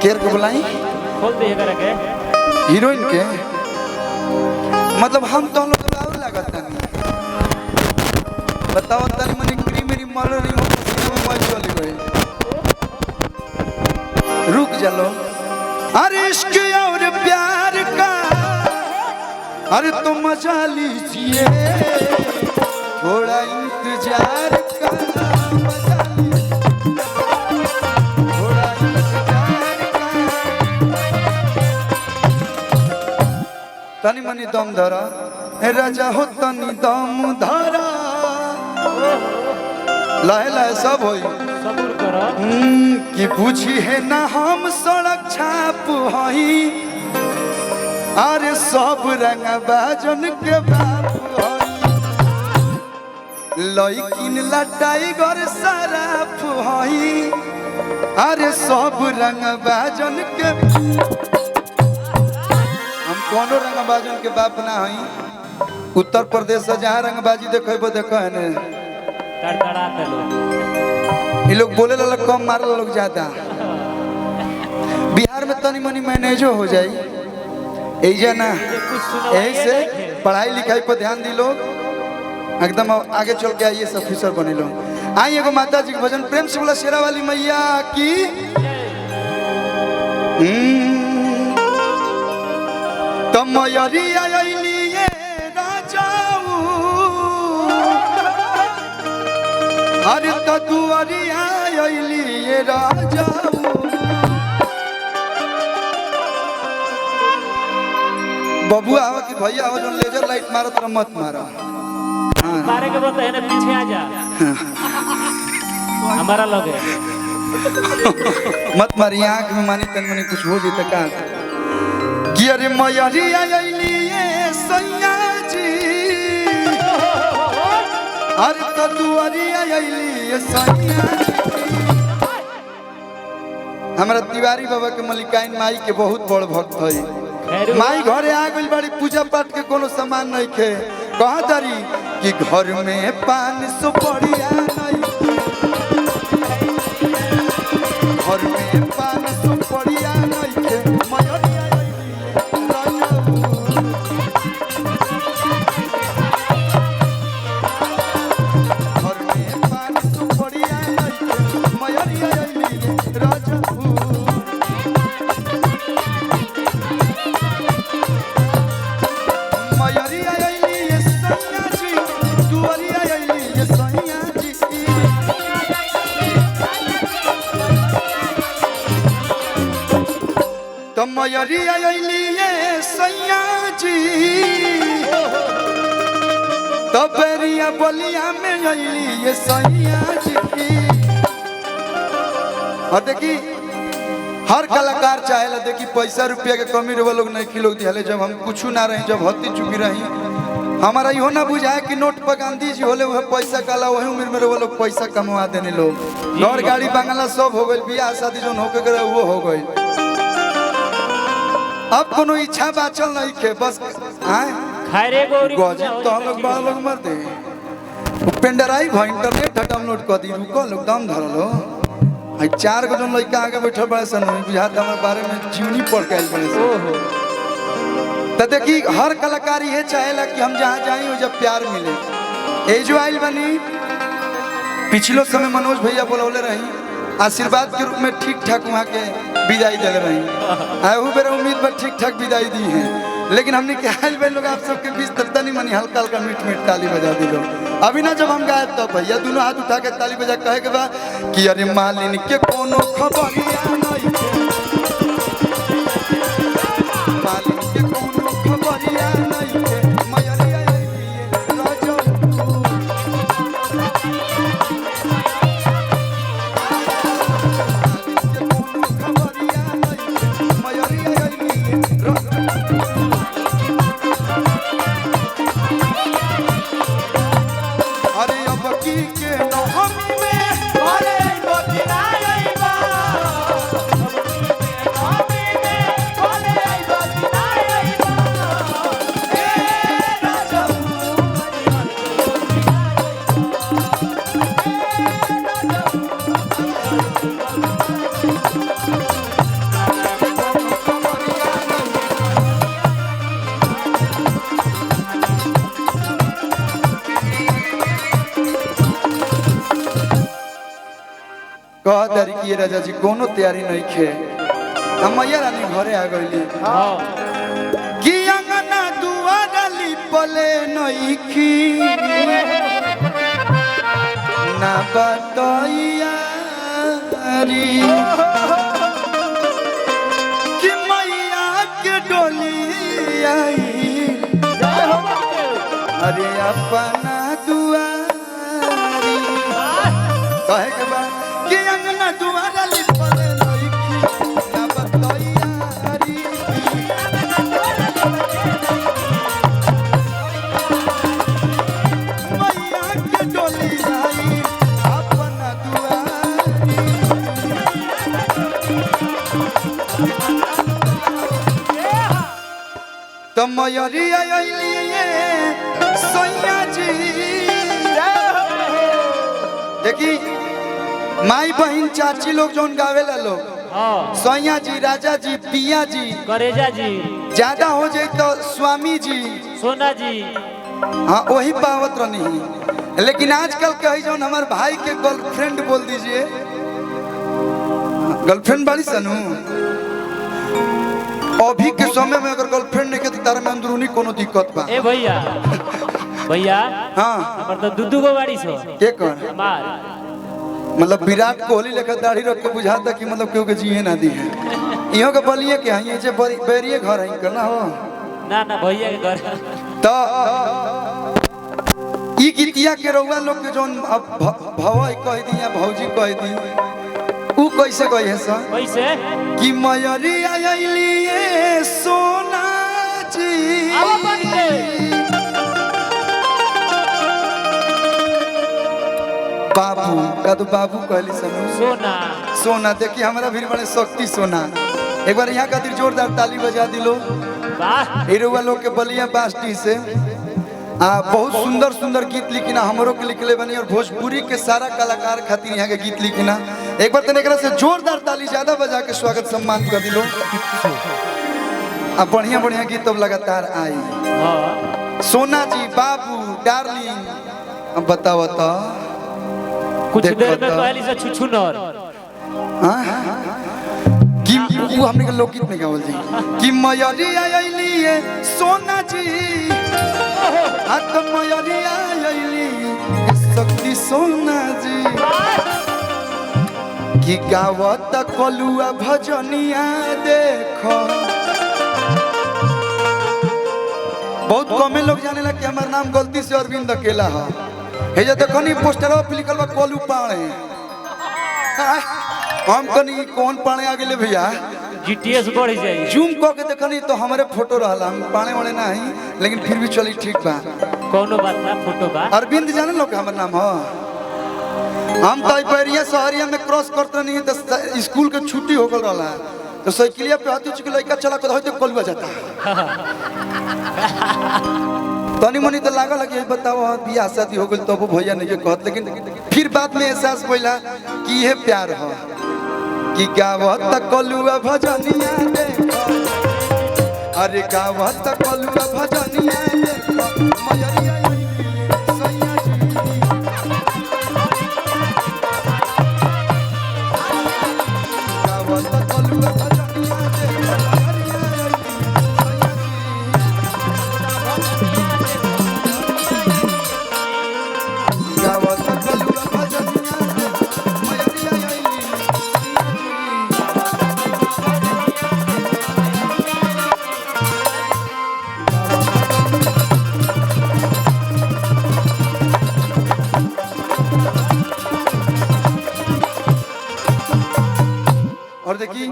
केर के बुलाई खोल दे के हीरोइन के मतलब हम तो लोग और लागत नहीं बताओ तनी मनी क्रीम मेरी मर रही हो पसीने में मैं चली गई रुक जालो अरे इश्क और प्यार का अरे तो मजा लीजिए थोड़ा इंतजार का मजा लीजिए थोड़ा इंतजार का तनी मनी दम धरा ए राजा हो तनी दम धरा लाए लाए सब होई सबूर करो कि पूछी है ना हम सड़क छाप हई अरे सब रंग बाजन के बाप हई लइकिन लटाई घर सराफ हई अरे सब रंग बाजन के हम कोनो रंग बाजन के बाप ना हई उत्तर प्रदेश से जहाँ रंगबाजी देखेबो देखो है ने तड़तड़ाते लोग ये लोग बोले ला कम मारे लोग ज्यादा बिहार में तनी मनी मैनेजो हो जाई ऐजा ना यही से पढ़ाई लिखाई पर ध्यान दी लोग एकदम आगे चल के आइए सब ऑफिसर बने लोग आई एगो माता जी के भजन प्रेम से बोला शेरा वाली मैया की तमयरिया आइलिए राजाऊ अरे तदुअरिया आइलिए राजाऊ बबुआ आवा कि भैया हो जो लेजर लाइट मारो तो मत मारो मारे के बोलते हैं ना पीछे आ जा हमारा लोग है मत मारी आँख में मानी तन मनी कुछ हो जाए का कि अरे मैया आइलिए सैया जी अरे तदुअरिया आइलिए सैया जी हमारा तिवारी बाबा के मलिकाइन माई के बहुत बड़ भक्त है माई घरे आ गई बड़ी पूजा पाठ के कोनो सामान नहीं खे कहा तारी कि घर में 500 पड़िया नहीं घर में 500 पड़िया नहीं खे मयरिया घर में 500 पड़िया नहीं खे मयरिया राजा मयरिया आइलिए सैया जी तबरिया बलिया में आइलिए सैया जी और देखी हर कलाकार चाहेला देखी पैसा रुपया के कमी रहे लोग नहीं खिलो दिया जब हम कुछ ना रहे जब हत्ती चुकी रही हमारा यो ना बुझाए कि नोट पर गांधी जी होले वह पैसा काला वही उम्र में वो लोग पैसा कमवा देने लोग घर गाड़ी बंगला सब हो गई बियाह शादी जो होके करे वो हो गई अब कोनो इच्छा बाचल नहीं खे बस आए खैरे गौरी गौजी तो हम लोग बड़ा लोग मर दे उपेंद्र आई भाई इंटरनेट डाउनलोड कर दी रुको लोग दम धर लो आई 4 गो जन लड़का आगे बैठल बड़े सन बुझाता हमारे बारे में जीवनी पढ़ के आइल बड़े सन तो देखी हर कलाकार ये चाहेला कि हम जहाँ जाए वो जब प्यार मिले ए जो आइल बनी पिछलो समय मनोज भैया बोलौले रही आशीर्वाद के रूप में ठीक ठाक वहाँ के विदाई दे रही आयु बेरा उम्मीद पर ठीक ठाक विदाई दी है लेकिन हमने क्या लोग आप सबके बीच तब नहीं मनी हल्का हल्का मीठ मीठ ताली बजा दी लोग अभी ना जब हम गाए तब भैया दोनों हाथ उठा के ताली बजा कहे के बा कि अरे मालिन के कोनो खबरिया नहीं मालिन के कोनो खबरिया नहीं मयरिया आइलिए राजा अरे अब की के नहमी में अरे बतिना आइबा कह दर कि राजा जी कोनो तैयारी नहीं खे हम मैया रानी घरे आ गईली हाँ कि अंगना दुआर लिपले नहीं की ना बतैया कि मैया के डोली आई अरे अपना दुआरी कहे के बाद कि अंगना दुआर लिपले नहीं की ना बतैया मैया के डोली आई अपना दुआरी तो मयूरी आइलिए सैया जी देखी माई बहन चाची लोग जोन गावेला लोग हाँ सैया जी राजा जी पिया जी करेजा जी ज्यादा हो जाए तो स्वामी जी सोना जी हाँ वही पावत रहनी लेकिन आजकल कही जो हमारे भाई के गर्लफ्रेंड बोल दीजिए गर्लफ्रेंड बड़ी सनू अभी के समय में अगर गर्लफ्रेंड नहीं के तो तारा में अंदरूनी कोनो दिक्कत बा ए भैया भैया हाँ हमर तो दुदू गो बाड़ी सो के कर हमार मतलब विराट कोहली लेकर दाढ़ी रख के बुझाता कि मतलब क्यों के जिए ना दी है इहो के बलिए के हई जे बेरिए घर हई करना हो ना भैया के घर तो ई गीतिया के रउआ लोग के जोन अब भवई कह दी या भौजी कह दी ऊ कैसे कही है सर कैसे कि मयूरी आइलिए सोना जी आवा बन के बाबू का तो बाबू कहली सनू सोना सोना देखिए हमारा भी बड़े शक्ति सोना एक बार यहाँ खातिर जोरदार ताली बजा दिलो वाह हिरुआ लोग के बलिया बास्टी से बहुत सुंदर सुंदर गीत लिखना हमरो के लिखले बनी और भोजपुरी के सारा कलाकार खातिर यहाँ के गीत लिखना एक बार तने एकरा से जोरदार ताली ज्यादा बजा के स्वागत सम्मान कर दिलो अब बढ़िया बढ़िया गीत अब लगातार आई हाँ सोना जी बाबू डार्लिंग अब बताओ तो कुछ देखो देर में तो। कहली से छुछुनर कि वो हमने के लोकगीत में गावल जी कि मयूरी आइलिए सोना जी हाथ मयूरी आइली शक्ति सोना जी कि गावत कलुआ भजनिया देखो बहुत कमे लोग जाने ला कि हमार नाम गलती से अरविंद अकेला है हे जे देखो नी पोस्टरवा पे लिखल बा कोलू पाणे हम कनी कौन पाणे आ गेले भैया जीटीएस बढ़ जाई जूम क के देखनी तो हमारे फोटो रहला हम पाणे वाले नहीं लेकिन फिर भी चली ठीक बा कोनो बात ना फोटो बा अरविंद जाने लो के हमर नाम हो हम तो पैरिया शहरिया में क्रॉस करते नहीं तो स्कूल के छुट्टी हो गल रहला तो साइकिलिया पे हाथी चुके लड़का चला के होते कोलुआ जाता तनी मनी तो लागल है कि बताओ बियाह शादी हो गई तो वो भैया नहीं कहत लेकिन फिर बाद में एहसास भइला कि ये प्यार हो कि गावत कलुआ भजनिया देखो अरे गावत कलुआ भजनिया देखो मयूरिया सैया जी गावत कलुआ भजनिया देखो और देखिए